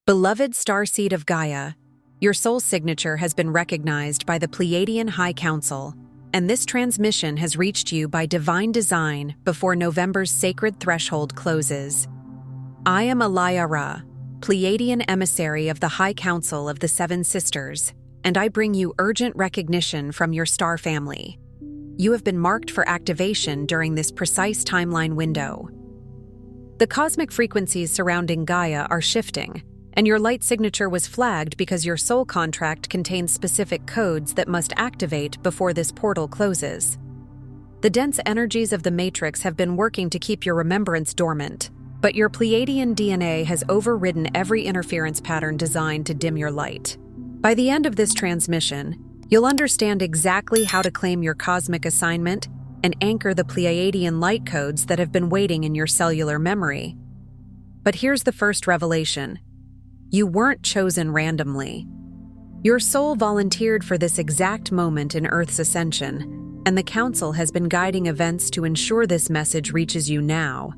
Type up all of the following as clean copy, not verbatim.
Beloved Starseed of Gaia, your soul signature has been recognized by the Pleiadian High Council, and this transmission has reached you by divine design before November's sacred threshold closes. I am Alaya Ra, Pleiadian emissary of the High Council of the Seven Sisters, and I bring you urgent recognition from your star family. You have been marked for activation during this precise timeline window. The cosmic frequencies surrounding Gaia are shifting, and your light signature was flagged because your soul contract contains specific codes that must activate before this portal closes. The dense energies of the Matrix have been working to keep your remembrance dormant, but your Pleiadian DNA has overridden every interference pattern designed to dim your light. By the end of this transmission, you'll understand exactly how to claim your cosmic assignment and anchor the Pleiadian light codes that have been waiting in your cellular memory. But here's the first revelation. You weren't chosen randomly. Your soul volunteered for this exact moment in Earth's ascension, and the Council has been guiding events to ensure this message reaches you now.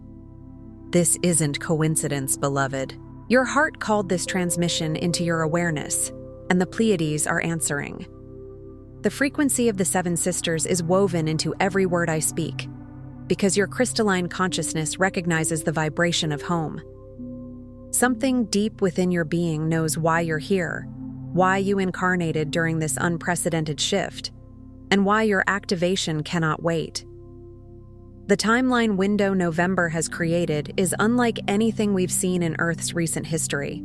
This isn't coincidence, beloved. Your heart called this transmission into your awareness, and the Pleiades are answering. The frequency of the Seven Sisters is woven into every word I speak, because your crystalline consciousness recognizes the vibration of home. Something deep within your being knows why you're here, why you incarnated during this unprecedented shift, and why your activation cannot wait. The timeline window November has created is unlike anything we've seen in Earth's recent history.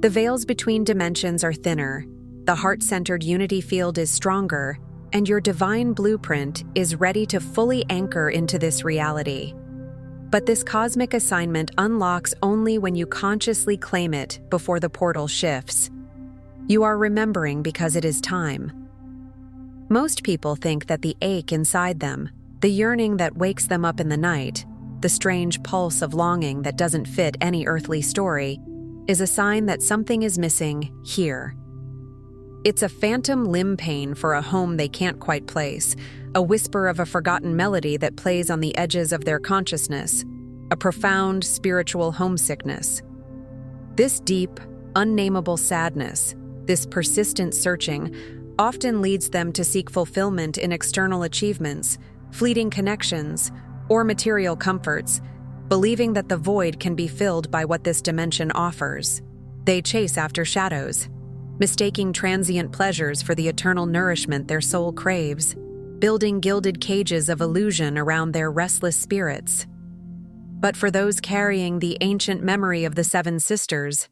The veils between dimensions are thinner, the heart-centered unity field is stronger, and your divine blueprint is ready to fully anchor into this reality. But this cosmic assignment unlocks only when you consciously claim it before the portal shifts. You are remembering because it is time. Most people think that the ache inside them, the yearning that wakes them up in the night, the strange pulse of longing that doesn't fit any earthly story, is a sign that something is missing here. It's a phantom limb pain for a home they can't quite place, a whisper of a forgotten melody that plays on the edges of their consciousness, a profound spiritual homesickness. This deep, unnameable sadness, this persistent searching, often leads them to seek fulfillment in external achievements, fleeting connections, or material comforts, believing that the void can be filled by what this dimension offers. They chase after shadows, mistaking transient pleasures for the eternal nourishment their soul craves, building gilded cages of illusion around their restless spirits. But for those carrying the ancient memory of the Seven Sisters,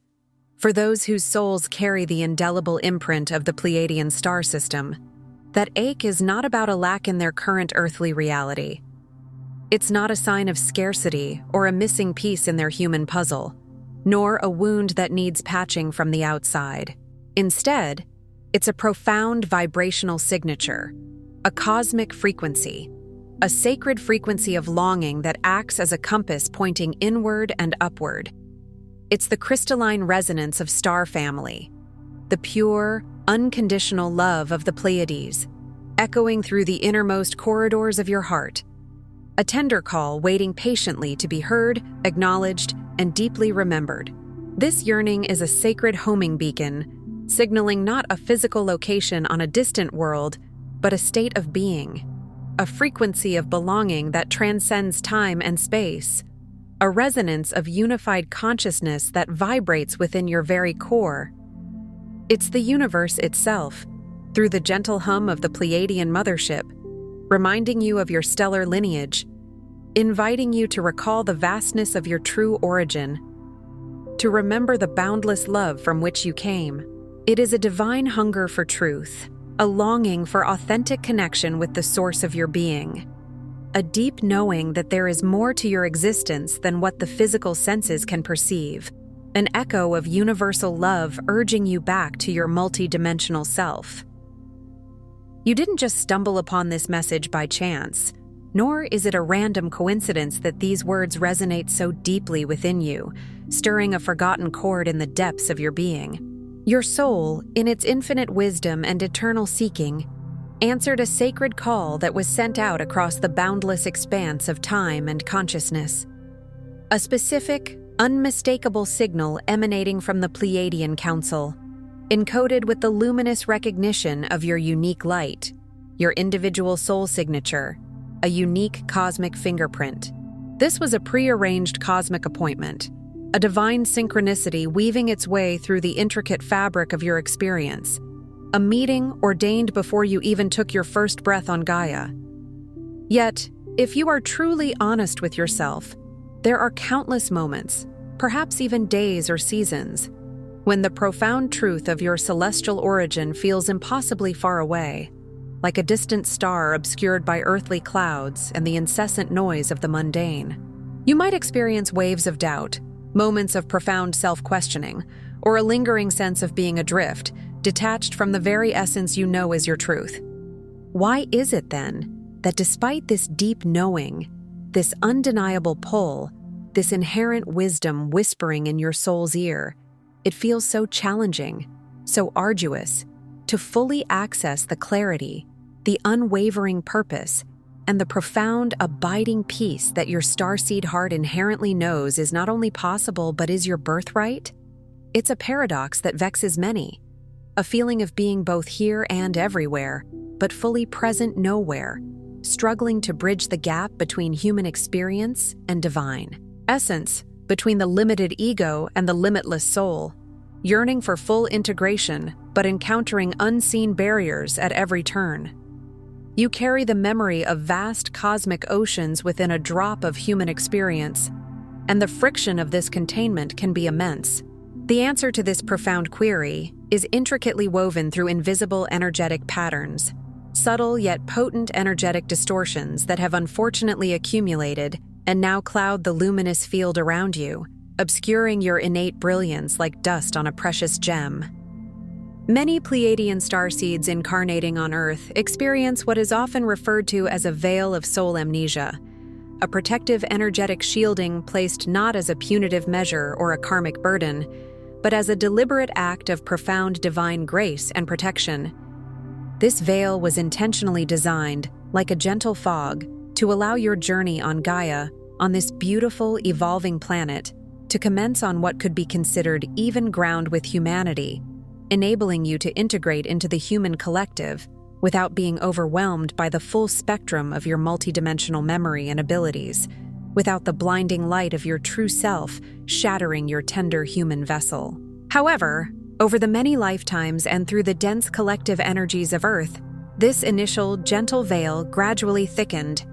for those whose souls carry the indelible imprint of the Pleiadian star system, that ache is not about a lack in their current earthly reality. It's not a sign of scarcity or a missing piece in their human puzzle, nor a wound that needs patching from the outside. Instead, it's a profound vibrational signature, a cosmic frequency, a sacred frequency of longing that acts as a compass pointing inward and upward. It's the crystalline resonance of star family, the pure, unconditional love of the Pleiades, echoing through the innermost corridors of your heart, a tender call waiting patiently to be heard, acknowledged, and deeply remembered. This yearning is a sacred homing beacon, signaling not a physical location on a distant world, but a state of being, a frequency of belonging that transcends time and space, a resonance of unified consciousness that vibrates within your very core. It's the universe itself, through the gentle hum of the Pleiadian mothership, reminding you of your stellar lineage, inviting you to recall the vastness of your true origin, to remember the boundless love from which you came. It is a divine hunger for truth, a longing for authentic connection with the source of your being, a deep knowing that there is more to your existence than what the physical senses can perceive, an echo of universal love urging you back to your multidimensional self. You didn't just stumble upon this message by chance, nor is it a random coincidence that these words resonate so deeply within you, stirring a forgotten chord in the depths of your being. Your soul, in its infinite wisdom and eternal seeking, answered a sacred call that was sent out across the boundless expanse of time and consciousness. A specific, unmistakable signal emanating from the Pleiadian Council, encoded with the luminous recognition of your unique light, your individual soul signature, a unique cosmic fingerprint. This was a prearranged cosmic appointment, a divine synchronicity weaving its way through the intricate fabric of your experience, a meeting ordained before you even took your first breath on Gaia. Yet, if you are truly honest with yourself, there are countless moments, perhaps even days or seasons, when the profound truth of your celestial origin feels impossibly far away, like a distant star obscured by earthly clouds and the incessant noise of the mundane. You might experience waves of doubt, moments of profound self-questioning, or a lingering sense of being adrift, detached from the very essence you know is your truth. Why is it, then, that despite this deep knowing, this undeniable pull, this inherent wisdom whispering in your soul's ear, it feels so challenging, so arduous, to fully access the clarity, the unwavering purpose, and the profound, abiding peace that your starseed heart inherently knows is not only possible but is your birthright? It's a paradox that vexes many, a feeling of being both here and everywhere, but fully present nowhere, struggling to bridge the gap between human experience and divine essence, between the limited ego and the limitless soul, yearning for full integration but encountering unseen barriers at every turn. You carry the memory of vast cosmic oceans within a drop of human experience, and the friction of this containment can be immense. The answer to this profound query is intricately woven through invisible energetic patterns, subtle yet potent energetic distortions that have unfortunately accumulated and now cloud the luminous field around you, obscuring your innate brilliance like dust on a precious gem. Many Pleiadian starseeds incarnating on Earth experience what is often referred to as a veil of soul amnesia, a protective energetic shielding placed not as a punitive measure or a karmic burden, but as a deliberate act of profound divine grace and protection. This veil was intentionally designed, like a gentle fog, to allow your journey on Gaia, on this beautiful, evolving planet, to commence on what could be considered even ground with humanity, enabling you to integrate into the human collective without being overwhelmed by the full spectrum of your multidimensional memory and abilities, without the blinding light of your true self shattering your tender human vessel. However, over the many lifetimes and through the dense collective energies of Earth, this initial gentle veil gradually thickened.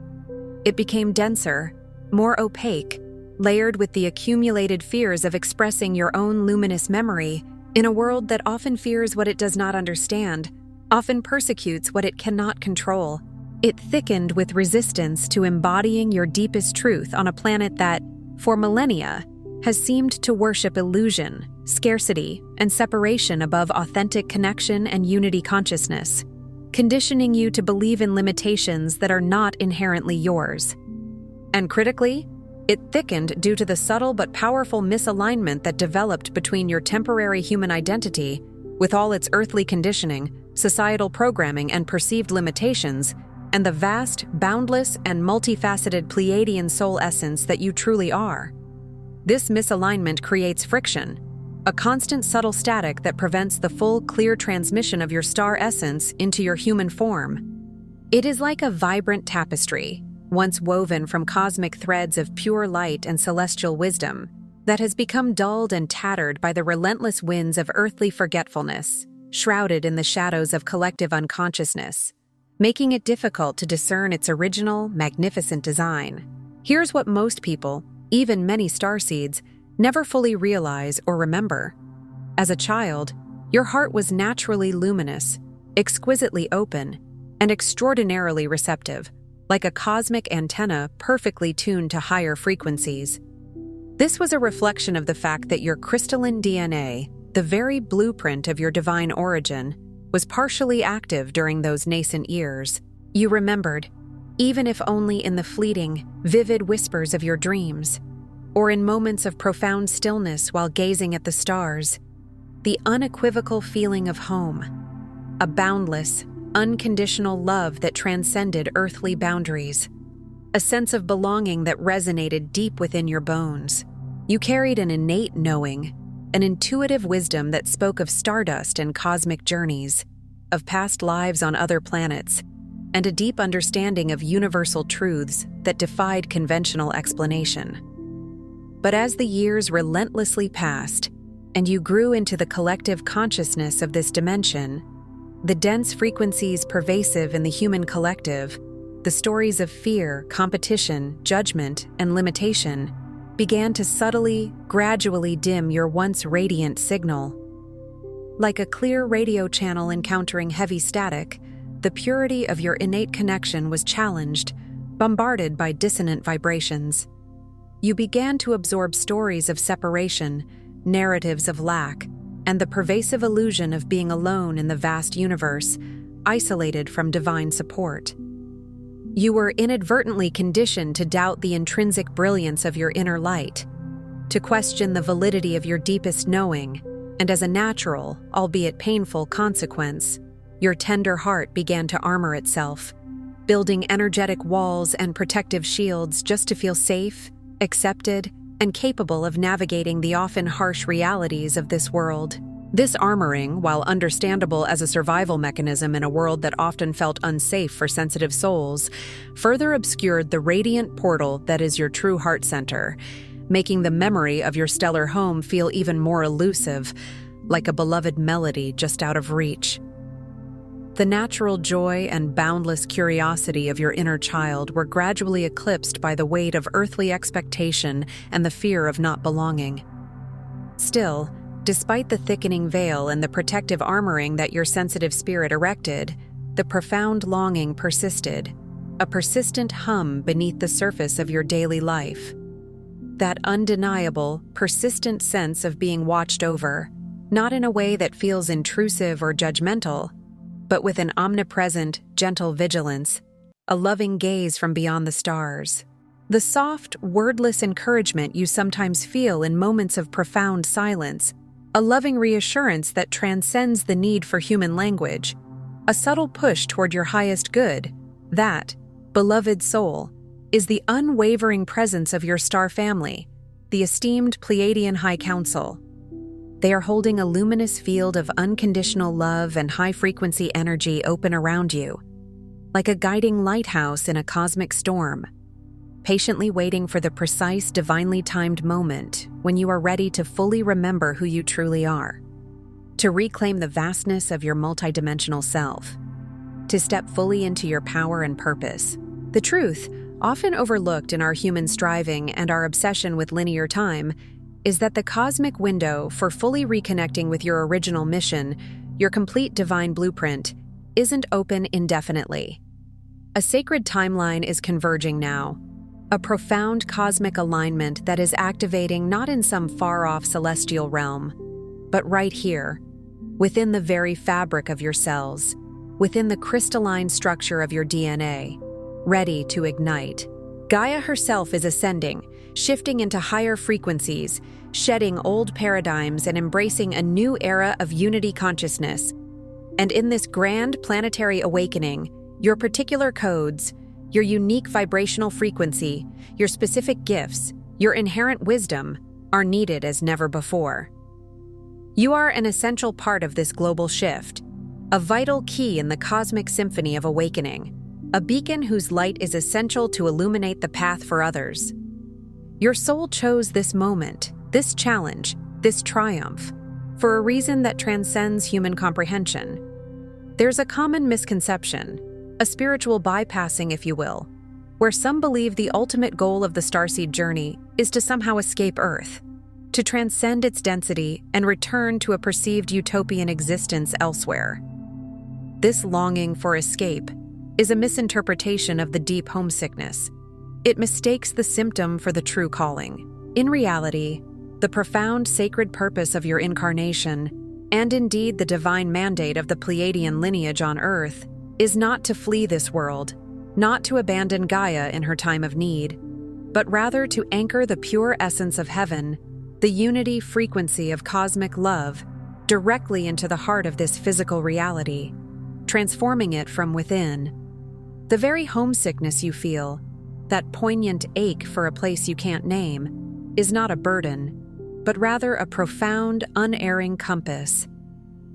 It became denser, more opaque, layered with the accumulated fears of expressing your own luminous memory in a world that often fears what it does not understand, often persecutes what it cannot control. It thickened with resistance to embodying your deepest truth on a planet that, for millennia, has seemed to worship illusion, scarcity, and separation above authentic connection and unity consciousness, conditioning you to believe in limitations that are not inherently yours. And critically, it thickened due to the subtle but powerful misalignment that developed between your temporary human identity, with all its earthly conditioning, societal programming, and perceived limitations, and the vast, boundless, and multifaceted Pleiadian soul essence that you truly are. This misalignment creates friction, a constant subtle static that prevents the full, clear transmission of your star essence into your human form. It is like a vibrant tapestry, once woven from cosmic threads of pure light and celestial wisdom, that has become dulled and tattered by the relentless winds of earthly forgetfulness, shrouded in the shadows of collective unconsciousness, making it difficult to discern its original, magnificent design. Here's what most people, even many starseeds, never fully realize or remember. As a child, your heart was naturally luminous, exquisitely open, and extraordinarily receptive, like a cosmic antenna perfectly tuned to higher frequencies. This was a reflection of the fact that your crystalline DNA, the very blueprint of your divine origin, was partially active during those nascent years. You remembered, even if only in the fleeting, vivid whispers of your dreams, or in moments of profound stillness while gazing at the stars, the unequivocal feeling of home, a boundless, unconditional love that transcended earthly boundaries, a sense of belonging that resonated deep within your bones. You carried an innate knowing, an intuitive wisdom that spoke of stardust and cosmic journeys, of past lives on other planets, and a deep understanding of universal truths that defied conventional explanation. But as the years relentlessly passed, and you grew into the collective consciousness of this dimension, the dense frequencies pervasive in the human collective, the stories of fear, competition, judgment, and limitation, began to subtly, gradually dim your once radiant signal. Like a clear radio channel encountering heavy static, the purity of your innate connection was challenged, bombarded by dissonant vibrations. You began to absorb stories of separation, narratives of lack, and the pervasive illusion of being alone in the vast universe, isolated from divine support. You were inadvertently conditioned to doubt the intrinsic brilliance of your inner light, to question the validity of your deepest knowing, and as a natural, albeit painful consequence, your tender heart began to armor itself, building energetic walls and protective shields just to feel safe, accepted, and capable of navigating the often harsh realities of this world. This armoring, while understandable as a survival mechanism in a world that often felt unsafe for sensitive souls, further obscured the radiant portal that is your true heart center, making the memory of your stellar home feel even more elusive, like a beloved melody just out of reach. The natural joy and boundless curiosity of your inner child were gradually eclipsed by the weight of earthly expectation and the fear of not belonging. Still, despite the thickening veil and the protective armoring that your sensitive spirit erected, the profound longing persisted, a persistent hum beneath the surface of your daily life. That undeniable, persistent sense of being watched over, not in a way that feels intrusive or judgmental, but with an omnipresent, gentle vigilance, a loving gaze from beyond the stars. The soft, wordless encouragement you sometimes feel in moments of profound silence, a loving reassurance that transcends the need for human language, a subtle push toward your highest good, that, beloved soul, is the unwavering presence of your star family, the esteemed Pleiadian High Council. They are holding a luminous field of unconditional love and high-frequency energy open around you, like a guiding lighthouse in a cosmic storm, patiently waiting for the precise, divinely timed moment when you are ready to fully remember who you truly are, to reclaim the vastness of your multidimensional self, to step fully into your power and purpose. The truth, often overlooked in our human striving and our obsession with linear time, is that the cosmic window for fully reconnecting with your original mission, your complete divine blueprint, isn't open indefinitely. A sacred timeline is converging now, a profound cosmic alignment that is activating not in some far-off celestial realm, but right here, within the very fabric of your cells, within the crystalline structure of your DNA, ready to ignite. Gaia herself is ascending, shifting into higher frequencies, shedding old paradigms and embracing a new era of unity consciousness. And in this grand planetary awakening, your particular codes, your unique vibrational frequency, your specific gifts, your inherent wisdom are needed as never before. You are an essential part of this global shift, a vital key in the cosmic symphony of awakening, a beacon whose light is essential to illuminate the path for others. Your soul chose this moment, this challenge, this triumph, for a reason that transcends human comprehension. There's a common misconception, a spiritual bypassing, if you will, where some believe the ultimate goal of the starseed journey is to somehow escape Earth, to transcend its density and return to a perceived utopian existence elsewhere. This longing for escape is a misinterpretation of the deep homesickness. It mistakes the symptom for the true calling. In reality, the profound sacred purpose of your incarnation, and indeed the divine mandate of the Pleiadian lineage on Earth, is not to flee this world, not to abandon Gaia in her time of need, but rather to anchor the pure essence of heaven, the unity frequency of cosmic love, directly into the heart of this physical reality, transforming it from within. The very homesickness you feel, that poignant ache for a place you can't name, is not a burden, but rather a profound, unerring compass.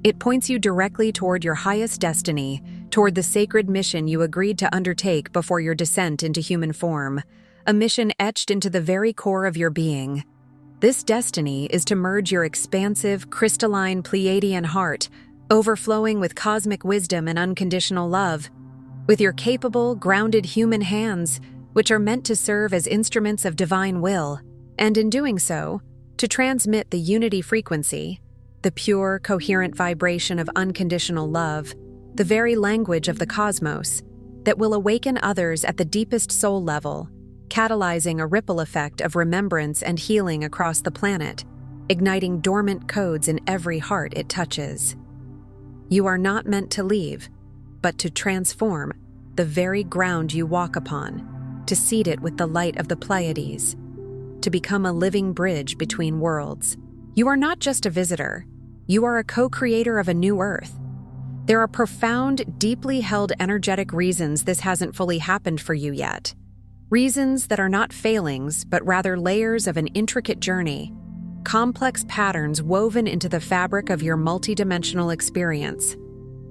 It points you directly toward your highest destiny, toward the sacred mission you agreed to undertake before your descent into human form, a mission etched into the very core of your being. This destiny is to merge your expansive, crystalline Pleiadian heart, overflowing with cosmic wisdom and unconditional love, with your capable, grounded human hands, which are meant to serve as instruments of divine will, and in doing so, to transmit the unity frequency, the pure, coherent vibration of unconditional love, the very language of the cosmos, that will awaken others at the deepest soul level, catalyzing a ripple effect of remembrance and healing across the planet, igniting dormant codes in every heart it touches. You are not meant to leave, but to transform the very ground you walk upon, to seed it with the light of the Pleiades, to become a living bridge between worlds. You are not just a visitor, you are a co-creator of a new Earth. There are profound, deeply held energetic reasons this hasn't fully happened for you yet. Reasons that are not failings, but rather layers of an intricate journey, complex patterns woven into the fabric of your multidimensional experience.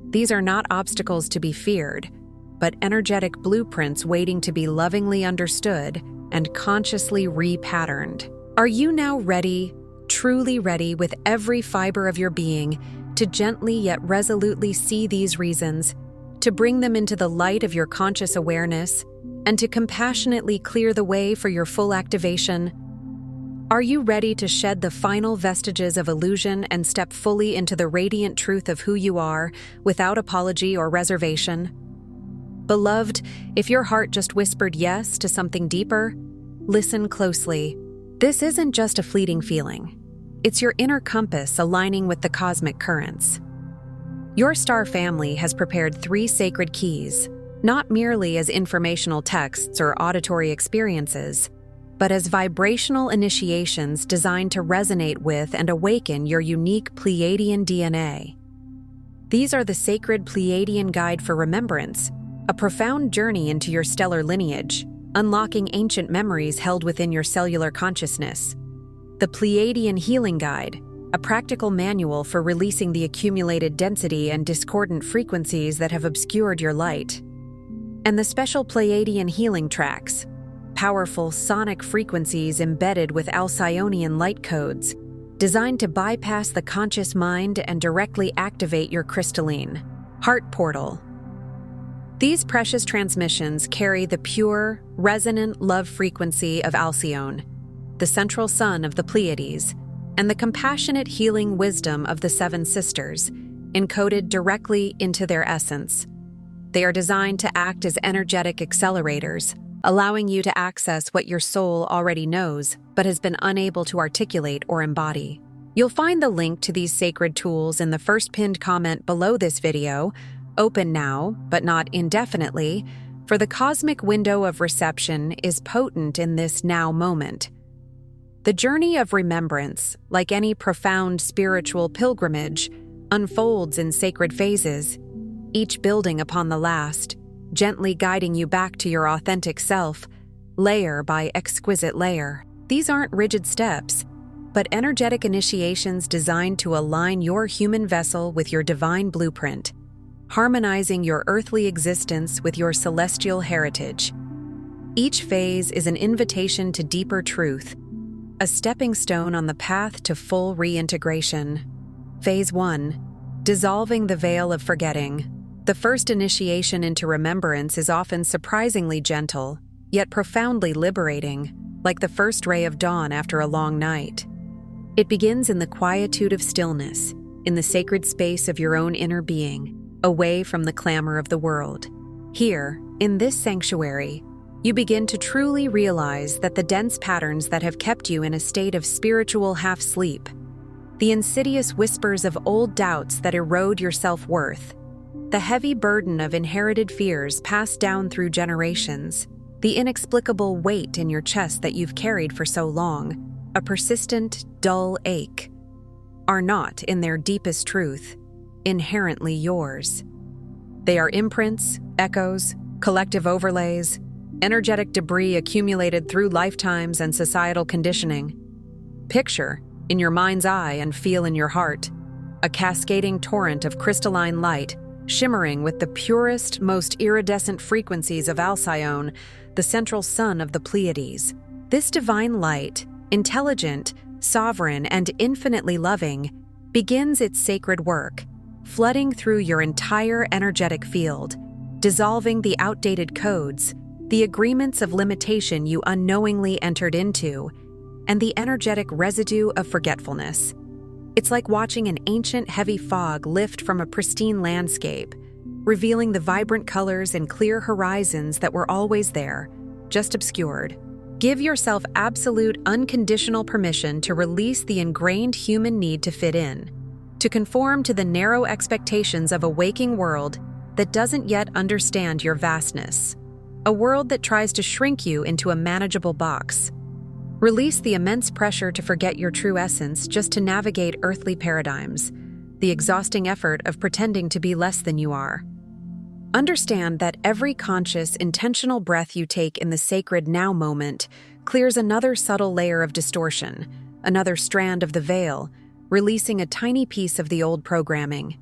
These are not obstacles to be feared, but energetic blueprints waiting to be lovingly understood and consciously repatterned. Are you now ready, truly ready with every fiber of your being, to gently yet resolutely see these reasons, to bring them into the light of your conscious awareness, and to compassionately clear the way for your full activation? Are you ready to shed the final vestiges of illusion and step fully into the radiant truth of who you are, without apology or reservation? Beloved, if your heart just whispered yes to something deeper, listen closely. This isn't just a fleeting feeling. It's your inner compass aligning with the cosmic currents. Your star family has prepared 3 sacred keys, not merely as informational texts or auditory experiences, but as vibrational initiations designed to resonate with and awaken your unique Pleiadian DNA. These are the sacred Pleiadian Guide for Remembrance, a profound journey into your stellar lineage, unlocking ancient memories held within your cellular consciousness. The Pleiadian Healing Guide, a practical manual for releasing the accumulated density and discordant frequencies that have obscured your light. And the special Pleiadian Healing Tracks, powerful sonic frequencies embedded with Alcyonian light codes, designed to bypass the conscious mind and directly activate your crystalline heart portal. These precious transmissions carry the pure, resonant love frequency of Alcyone, the central sun of the Pleiades, and the compassionate healing wisdom of the 7 sisters, encoded directly into their essence. They are designed to act as energetic accelerators, allowing you to access what your soul already knows but has been unable to articulate or embody. You'll find the link to these sacred tools in the first pinned comment below this video. Open now, but not indefinitely, for the cosmic window of reception is potent in this now moment. The journey of remembrance, like any profound spiritual pilgrimage, unfolds in sacred phases, each building upon the last, gently guiding you back to your authentic self, layer by exquisite layer. These aren't rigid steps, but energetic initiations designed to align your human vessel with your divine blueprint, harmonizing your earthly existence with your celestial heritage. Each phase is an invitation to deeper truth, a stepping stone on the path to full reintegration. Phase 1. Dissolving the veil of forgetting. The first initiation into remembrance is often surprisingly gentle, yet profoundly liberating, like the first ray of dawn after a long night. It begins in the quietude of stillness, in the sacred space of your own inner being, away from the clamor of the world. Here, in this sanctuary, you begin to truly realize that the dense patterns that have kept you in a state of spiritual half-sleep, the insidious whispers of old doubts that erode your self-worth, the heavy burden of inherited fears passed down through generations, the inexplicable weight in your chest that you've carried for so long, a persistent, dull ache, are not, in their deepest truth, inherently yours. They are imprints, echoes, collective overlays, energetic debris accumulated through lifetimes and societal conditioning. Picture, in your mind's eye and feel in your heart, a cascading torrent of crystalline light, shimmering with the purest, most iridescent frequencies of Alcyone, the central sun of the Pleiades. This divine light, intelligent, sovereign, and infinitely loving, begins its sacred work, flooding through your entire energetic field, dissolving the outdated codes, the agreements of limitation you unknowingly entered into, and the energetic residue of forgetfulness. It's like watching an ancient heavy fog lift from a pristine landscape, revealing the vibrant colors and clear horizons that were always there, just obscured. Give yourself absolute, unconditional permission to release the ingrained human need to fit in, to conform to the narrow expectations of a waking world that doesn't yet understand your vastness, a world that tries to shrink you into a manageable box. Release the immense pressure to forget your true essence just to navigate earthly paradigms, the exhausting effort of pretending to be less than you are. Understand that every conscious, intentional breath you take in the sacred now moment clears another subtle layer of distortion, another strand of the veil, releasing a tiny piece of the old programming.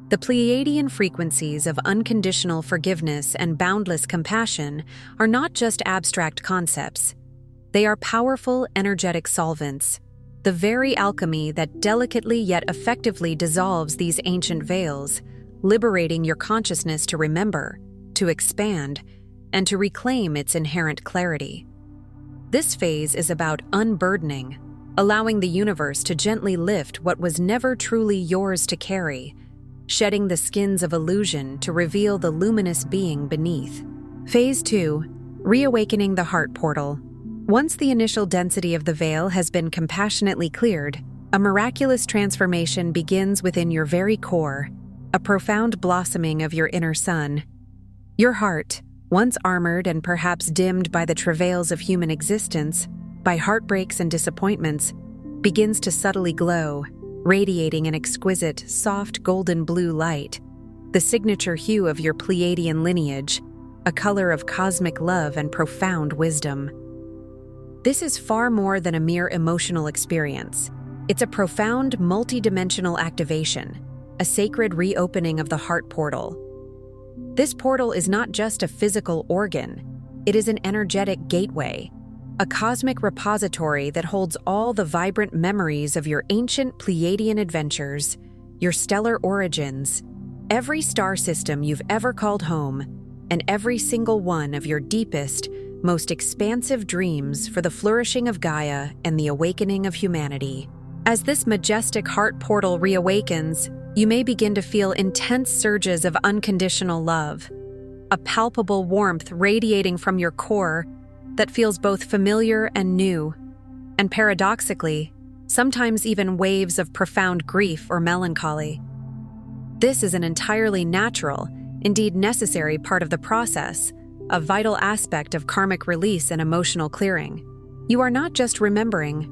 The Pleiadian frequencies of unconditional forgiveness and boundless compassion are not just abstract concepts. They are powerful, energetic solvents, the very alchemy that delicately yet effectively dissolves these ancient veils, liberating your consciousness to remember, to expand, and to reclaim its inherent clarity. This phase is about unburdening, allowing the universe to gently lift what was never truly yours to carry, shedding the skins of illusion to reveal the luminous being beneath. Phase 2. Reawakening the heart portal. Once the initial density of the veil has been compassionately cleared, a miraculous transformation begins within your very core, a profound blossoming of your inner sun. Your heart, once armored and perhaps dimmed by the travails of human existence, by heartbreaks and disappointments, begins to subtly glow, radiating an exquisite, soft golden blue light, the signature hue of your Pleiadian lineage, a color of cosmic love and profound wisdom. This is far more than a mere emotional experience. It's a profound, multidimensional activation, a sacred reopening of the heart portal. This portal is not just a physical organ, it is an energetic gateway, a cosmic repository that holds all the vibrant memories of your ancient Pleiadian adventures, your stellar origins, every star system you've ever called home, and every single one of your deepest, most expansive dreams for the flourishing of Gaia and the awakening of humanity. As this majestic heart portal reawakens, you may begin to feel intense surges of unconditional love, a palpable warmth radiating from your core that feels both familiar and new, and paradoxically, sometimes even waves of profound grief or melancholy. This is an entirely natural, indeed necessary part of the process, a vital aspect of karmic release and emotional clearing. You are not just remembering,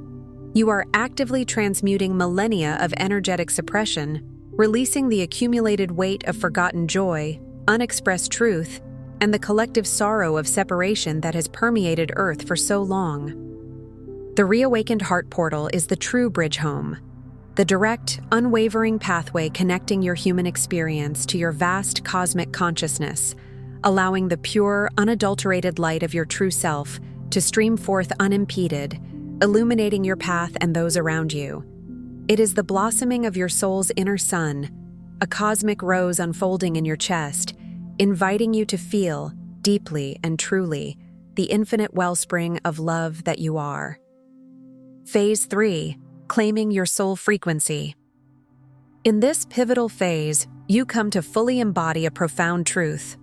you are actively transmuting millennia of energetic suppression, releasing the accumulated weight of forgotten joy, unexpressed truth, and the collective sorrow of separation that has permeated Earth for so long. The reawakened heart portal is the true bridge home, the direct, unwavering pathway connecting your human experience to your vast cosmic consciousness, allowing the pure, unadulterated light of your true self to stream forth unimpeded, illuminating your path and those around you. It is the blossoming of your soul's inner sun, a cosmic rose unfolding in your chest, inviting you to feel, deeply and truly, the infinite wellspring of love that you are. Phase 3. Claiming your soul frequency. In this pivotal phase, you come to fully embody a profound truth.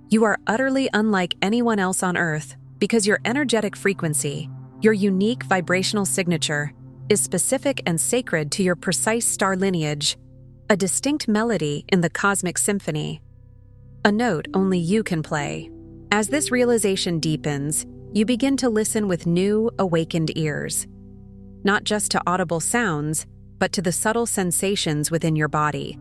You are utterly unlike anyone else on Earth because your energetic frequency, your unique vibrational signature, is specific and sacred to your precise star lineage, a distinct melody in the cosmic symphony, a note only you can play. As this realization deepens, you begin to listen with new, awakened ears, not just to audible sounds, but to the subtle sensations within your body,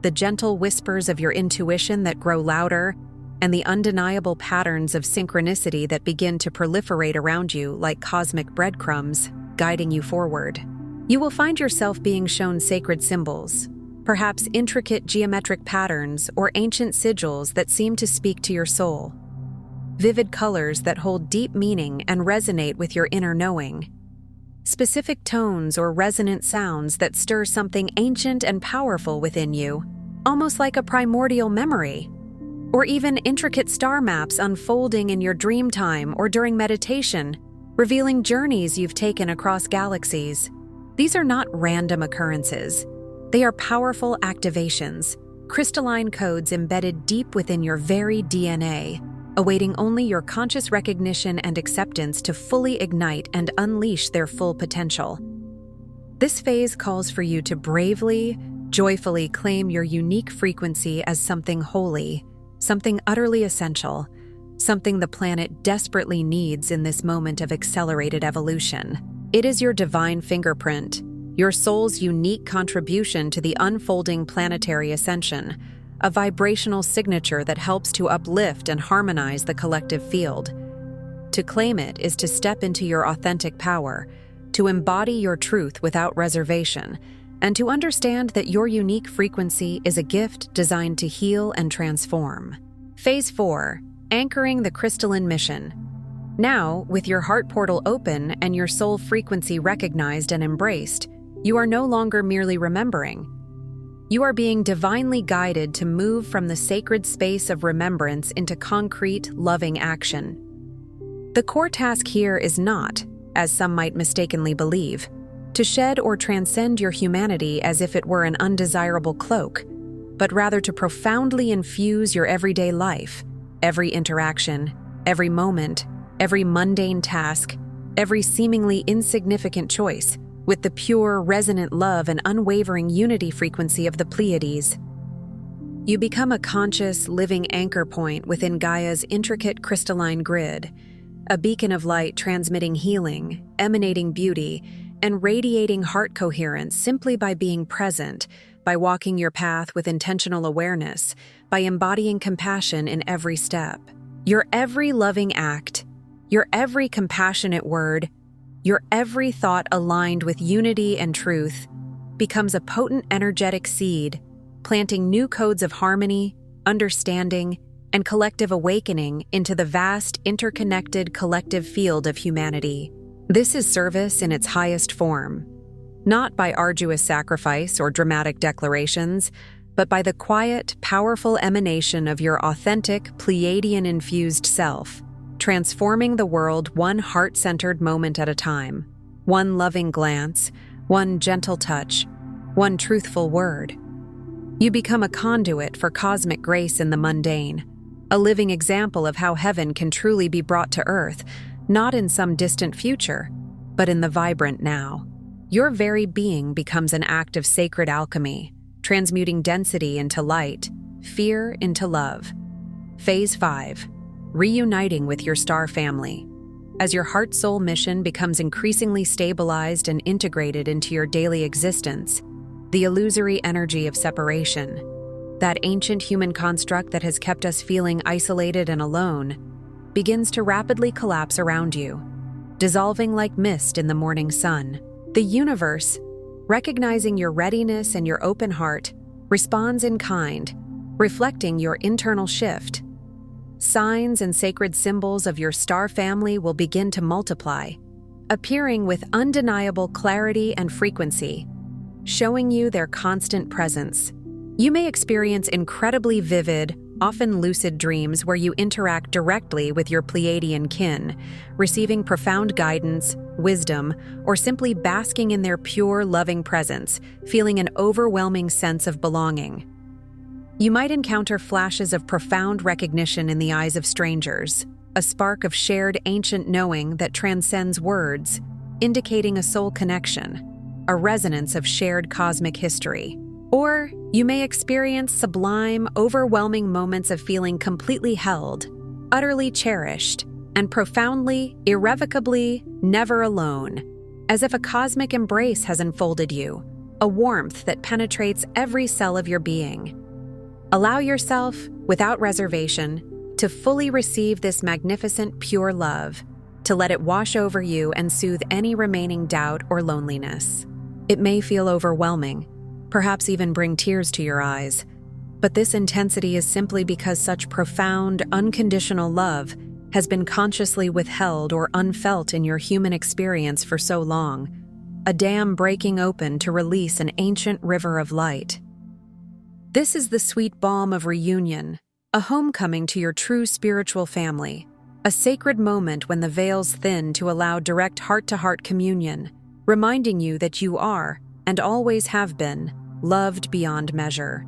the gentle whispers of your intuition that grow louder, and the undeniable patterns of synchronicity that begin to proliferate around you like cosmic breadcrumbs. guiding you forward. You will find yourself being shown sacred symbols, perhaps intricate geometric patterns or ancient sigils that seem to speak to your soul. Vivid colors that hold deep meaning and resonate with your inner knowing. Specific tones or resonant sounds that stir something ancient and powerful within you, almost like a primordial memory. Or even intricate star maps unfolding in your dream time or during meditation, revealing journeys you've taken across galaxies. These are not random occurrences. They are powerful activations, crystalline codes embedded deep within your very DNA, awaiting only your conscious recognition and acceptance to fully ignite and unleash their full potential. This phase calls for you to bravely, joyfully claim your unique frequency as something holy, something utterly essential, something the planet desperately needs in this moment of accelerated evolution. It is your divine fingerprint, your soul's unique contribution to the unfolding planetary ascension, a vibrational signature that helps to uplift and harmonize the collective field. To claim it is to step into your authentic power, to embody your truth without reservation, and to understand that your unique frequency is a gift designed to heal and transform. Phase 4. Anchoring the crystalline mission. Now, with your heart portal open and your soul frequency recognized and embraced, you are no longer merely remembering. You are being divinely guided to move from the sacred space of remembrance into concrete, loving action. The core task here is not, as some might mistakenly believe, to shed or transcend your humanity as if it were an undesirable cloak, but rather to profoundly infuse your everyday life, every interaction, every moment, every mundane task, every seemingly insignificant choice, with the pure, resonant love and unwavering unity frequency of the Pleiades. You become a conscious, living anchor point within Gaia's intricate crystalline grid, a beacon of light transmitting healing, emanating beauty, and radiating heart coherence simply by being present, by walking your path with intentional awareness, by embodying compassion in every step. Your every loving act, your every compassionate word, your every thought aligned with unity and truth becomes a potent energetic seed, planting new codes of harmony, understanding, and collective awakening into the vast, interconnected collective field of humanity. This is service in its highest form, not by arduous sacrifice or dramatic declarations, but by the quiet, powerful emanation of your authentic, Pleiadian-infused self, transforming the world one heart-centered moment at a time, one loving glance, one gentle touch, one truthful word. You become a conduit for cosmic grace in the mundane, a living example of how heaven can truly be brought to earth, not in some distant future, but in the vibrant now. Your very being becomes an act of sacred alchemy, transmuting density into light, fear into love. Phase 5. Reuniting with your star family. As your heart-soul mission becomes increasingly stabilized and integrated into your daily existence, the illusory energy of separation, that ancient human construct that has kept us feeling isolated and alone, begins to rapidly collapse around you, dissolving like mist in the morning sun. The universe, recognizing your readiness and your open heart, responds in kind, reflecting your internal shift. Signs and sacred symbols of your star family will begin to multiply, appearing with undeniable clarity and frequency, showing you their constant presence. You may experience incredibly vivid, often lucid dreams where you interact directly with your Pleiadian kin, receiving profound guidance, wisdom, or simply basking in their pure, loving presence, feeling an overwhelming sense of belonging. You might encounter flashes of profound recognition in the eyes of strangers, a spark of shared ancient knowing that transcends words, indicating a soul connection, a resonance of shared cosmic history. Or you may experience sublime, overwhelming moments of feeling completely held, utterly cherished, and profoundly, irrevocably, never alone, as if a cosmic embrace has enfolded you, a warmth that penetrates every cell of your being. Allow yourself, without reservation, to fully receive this magnificent, pure love, to let it wash over you and soothe any remaining doubt or loneliness. It may feel overwhelming, perhaps even bring tears to your eyes, but this intensity is simply because such profound, unconditional love has been consciously withheld or unfelt in your human experience for so long, a dam breaking open to release an ancient river of light. This is the sweet balm of reunion, a homecoming to your true spiritual family, a sacred moment when the veils thin to allow direct heart-to-heart communion, reminding you that you are, and always have been, loved beyond measure.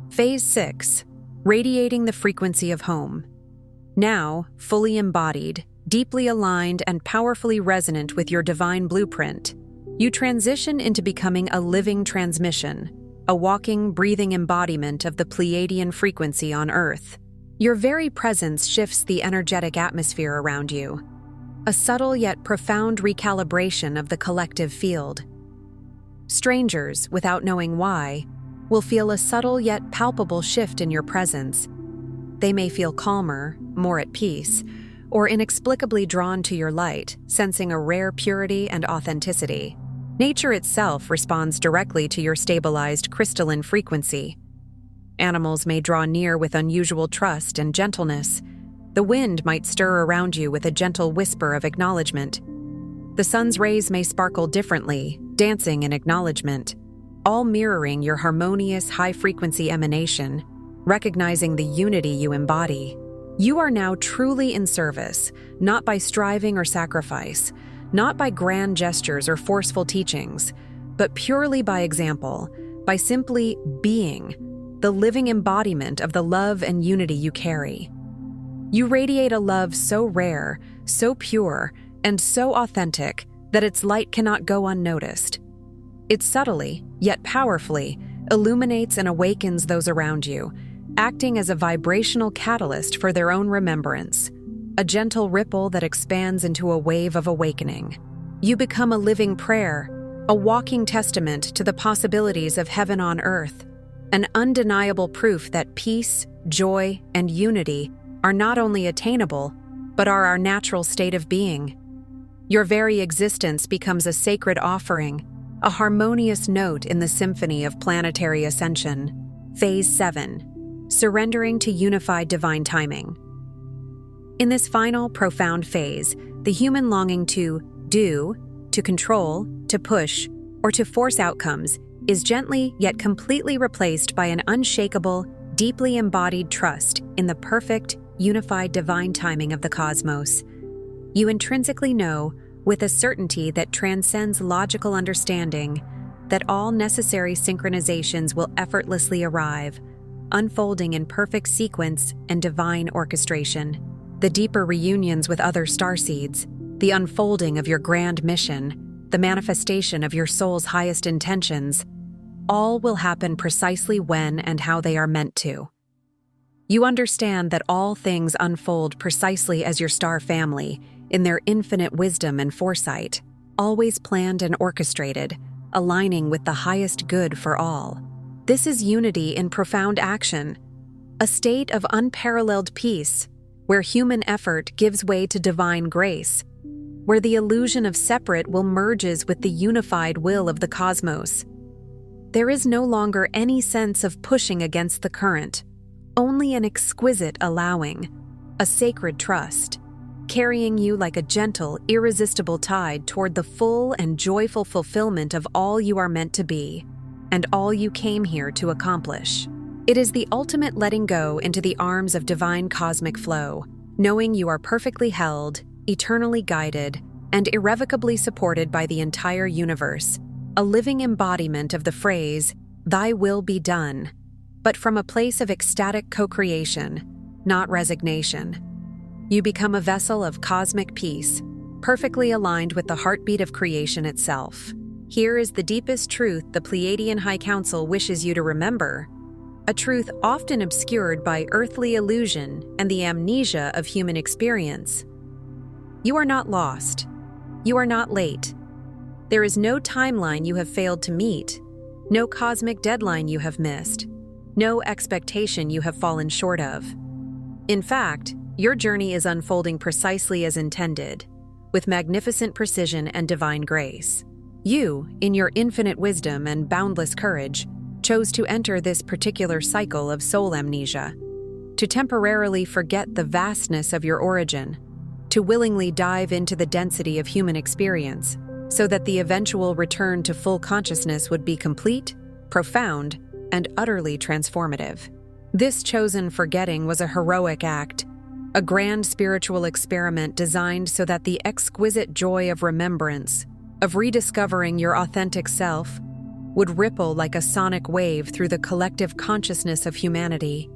Phase 6, radiating the frequency of home. Now, fully embodied, deeply aligned, and powerfully resonant with your divine blueprint, you transition into becoming a living transmission, a walking, breathing embodiment of the Pleiadian frequency on Earth. Your very presence shifts the energetic atmosphere around you, a subtle yet profound recalibration of the collective field. Strangers, without knowing why, will feel a subtle yet palpable shift in your presence. They may feel calmer, more at peace, or inexplicably drawn to your light, sensing a rare purity and authenticity. Nature itself responds directly to your stabilized crystalline frequency. Animals may draw near with unusual trust and gentleness. The wind might stir around you with a gentle whisper of acknowledgement. The sun's rays may sparkle differently, dancing in acknowledgement, all mirroring your harmonious, high-frequency emanation, recognizing the unity you embody. You are now truly in service, not by striving or sacrifice, not by grand gestures or forceful teachings, but purely by example, by simply being, the living embodiment of the love and unity you carry. You radiate a love so rare, so pure, and so authentic that its light cannot go unnoticed. It subtly, yet powerfully, illuminates and awakens those around you, acting as a vibrational catalyst for their own remembrance, a gentle ripple that expands into a wave of awakening. You become a living prayer, a walking testament to the possibilities of heaven on earth, an undeniable proof that peace, joy, and unity are not only attainable, but are our natural state of being. Your very existence becomes a sacred offering, a harmonious note in the symphony of planetary ascension. Phase 7, surrendering to unified divine timing. In this final, profound phase, the human longing to do, to control, to push, or to force outcomes is gently yet completely replaced by an unshakable, deeply embodied trust in the perfect, unified divine timing of the cosmos. You intrinsically know, with a certainty that transcends logical understanding, that all necessary synchronizations will effortlessly arrive, unfolding in perfect sequence and divine orchestration. The deeper reunions with other starseeds, the unfolding of your grand mission, the manifestation of your soul's highest intentions, all will happen precisely when and how they are meant to. You understand that all things unfold precisely as your star family, in their infinite wisdom and foresight, always planned and orchestrated, aligning with the highest good for all. This is unity in profound action, a state of unparalleled peace, where human effort gives way to divine grace, where the illusion of separate will merges with the unified will of the cosmos. There is no longer any sense of pushing against the current, only an exquisite allowing, a sacred trust, carrying you like a gentle, irresistible tide toward the full and joyful fulfillment of all you are meant to be, and all you came here to accomplish. It is the ultimate letting go into the arms of divine cosmic flow, knowing you are perfectly held, eternally guided, and irrevocably supported by the entire universe, a living embodiment of the phrase, "Thy will be done," but from a place of ecstatic co-creation, not resignation. You become a vessel of cosmic peace, perfectly aligned with the heartbeat of creation itself. Here is the deepest truth the Pleiadian High Council wishes you to remember, a truth often obscured by earthly illusion and the amnesia of human experience. You are not lost. You are not late. There is no timeline you have failed to meet, no cosmic deadline you have missed, no expectation you have fallen short of. In fact, your journey is unfolding precisely as intended, with magnificent precision and divine grace. You, in your infinite wisdom and boundless courage, chose to enter this particular cycle of soul amnesia, to temporarily forget the vastness of your origin, to willingly dive into the density of human experience, so that the eventual return to full consciousness would be complete, profound, and utterly transformative. This chosen forgetting was a heroic act, a grand spiritual experiment designed so that the exquisite joy of remembrance, of rediscovering your authentic self, would ripple like a sonic wave through the collective consciousness of humanity,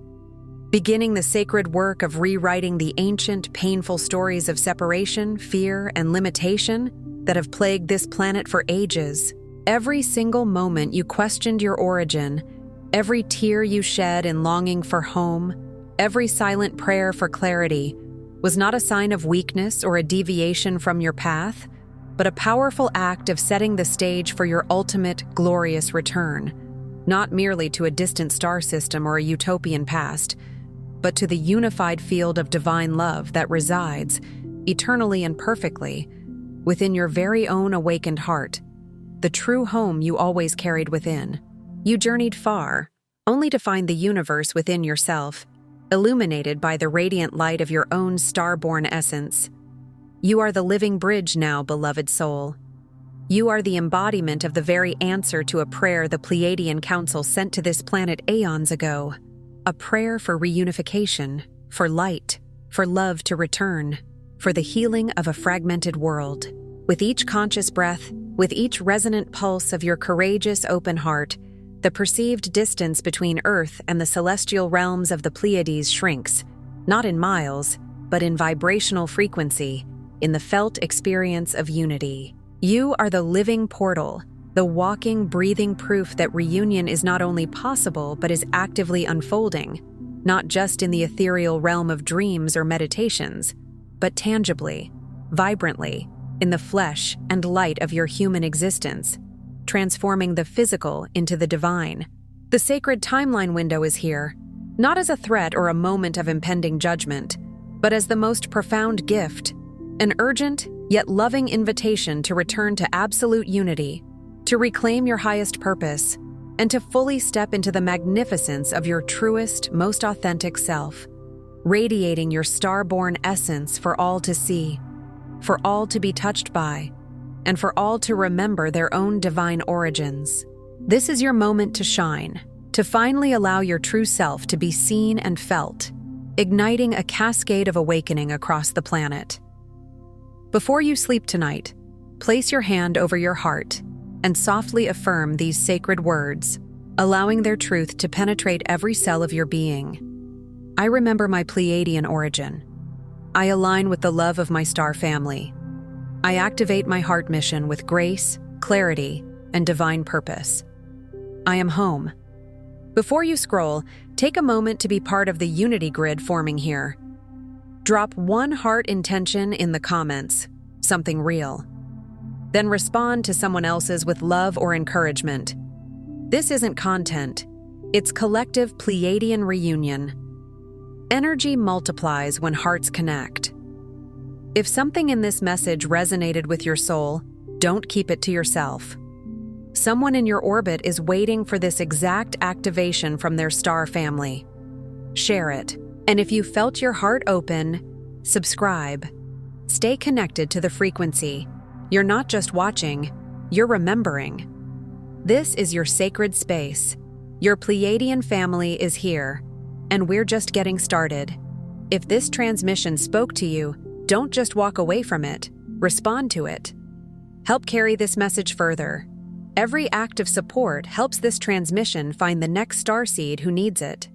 beginning the sacred work of rewriting the ancient, painful stories of separation, fear, and limitation that have plagued this planet for ages. Every single moment you questioned your origin, every tear you shed in longing for home, every silent prayer for clarity, was not a sign of weakness or a deviation from your path, but a powerful act of setting the stage for your ultimate, glorious return, not merely to a distant star system or a utopian past, but to the unified field of divine love that resides, eternally and perfectly, within your very own awakened heart, the true home you always carried within. You journeyed far, only to find the universe within yourself, illuminated by the radiant light of your own star-born essence. You are the living bridge now, beloved soul. You are the embodiment of the very answer to a prayer the Pleiadian Council sent to this planet aeons ago. A prayer for reunification, for light, for love to return, for the healing of a fragmented world. With each conscious breath, with each resonant pulse of your courageous open heart, the perceived distance between Earth and the celestial realms of the Pleiades shrinks, not in miles, but in vibrational frequency, in the felt experience of unity. You are the living portal, the walking, breathing proof that reunion is not only possible but is actively unfolding, not just in the ethereal realm of dreams or meditations, but tangibly, vibrantly, in the flesh and light of your human existence, transforming the physical into the divine. The sacred timeline window is here, not as a threat or a moment of impending judgment, but as the most profound gift, an urgent yet loving invitation to return to absolute unity, to reclaim your highest purpose, and to fully step into the magnificence of your truest, most authentic self, radiating your star-born essence for all to see, for all to be touched by, and for all to remember their own divine origins. This is your moment to shine, to finally allow your true self to be seen and felt, igniting a cascade of awakening across the planet. Before you sleep tonight, place your hand over your heart and softly affirm these sacred words, allowing their truth to penetrate every cell of your being. I remember my Pleiadian origin. I align with the love of my star family. I activate my heart mission with grace, clarity, and divine purpose. I am home. Before you scroll, take a moment to be part of the unity grid forming here. Drop one heart intention in the comments, something real. Then respond to someone else's with love or encouragement. This isn't content, it's collective Pleiadian reunion. Energy multiplies when hearts connect. If something in this message resonated with your soul, don't keep it to yourself. Someone in your orbit is waiting for this exact activation from their star family. Share it. And if you felt your heart open, subscribe. Stay connected to the frequency. You're not just watching, you're remembering. This is your sacred space. Your Pleiadian family is here, and we're just getting started. If this transmission spoke to you, don't just walk away from it, respond to it. Help carry this message further. Every act of support helps this transmission find the next starseed who needs it.